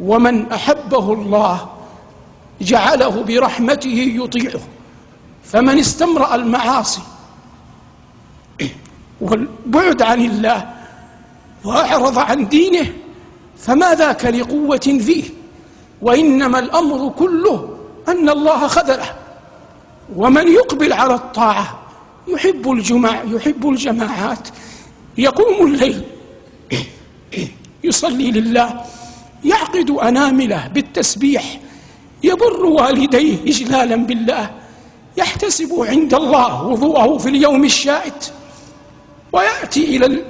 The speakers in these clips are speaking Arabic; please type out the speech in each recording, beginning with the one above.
ومن أحبه الله جعله برحمته يطيعه، فمن استمرأ المعاصي والبعد عن الله وأعرض عن دينه فما ذاك لقوة فيه، وإنما الأمر كله أن الله خذله. ومن يقبل على الطاعة يحب الجماعات، يقوم الليل يصلي لله، يعقد أنامله بالتسبيح، يبر والديه إجلالا بالله، يحتسب عند الله وضوءه في اليوم الشائت، ويأتي إلى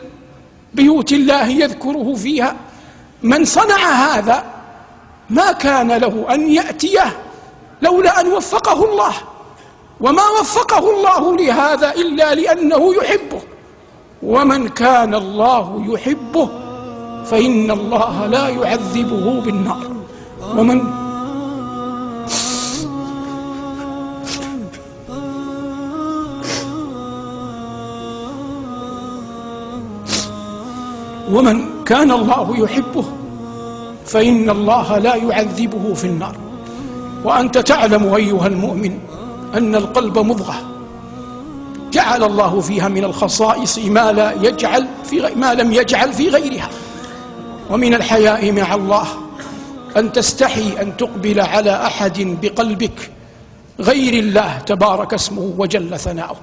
بيوت الله يذكره فيها. من صنع هذا ما كان له أن يأتيه لولا أن وفقه الله، وما وفقه الله لهذا إلا لأنه يحبه. ومن كان الله يحبه فإن الله لا يعذبه بالنار. ومن كان الله يحبه فإن الله لا يعذبه في النار. وأنت تعلم أيها المؤمن أن القلب مضغة جعل الله فيها من الخصائص ما لم يجعل في غيرها. ومن الحياء مع الله أن تستحي أن تقبل على أحد بقلبك غير الله تبارك اسمه وجل ثناؤه.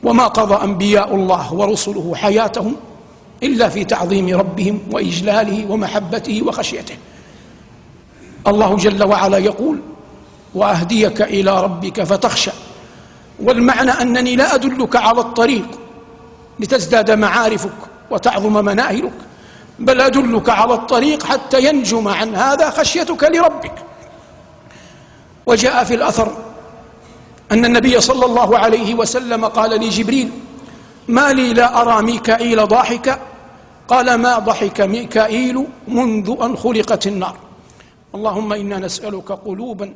وما قضى أنبياء الله ورسله حياتهم إلا في تعظيم ربهم وإجلاله ومحبته وخشيته. الله جل وعلا يقول: وأهديك إلى ربك فتخشى. والمعنى أنني لا أدلك على الطريق لتزداد معارفك وتعظم مناهلك، بل أدلك على الطريق حتى ينجم عن هذا خشيتك لربك. وجاء في الأثر أن النبي صلى الله عليه وسلم قال لجبريل: ما لي لا أرى ميكائيل ضاحكا؟ قال: ما ضحك ميكائيل منذ أن خلقت النار. اللهم إنا نسألك قلوبا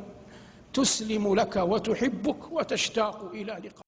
تسلم لك وتحبك وتشتاق إلى لقائك.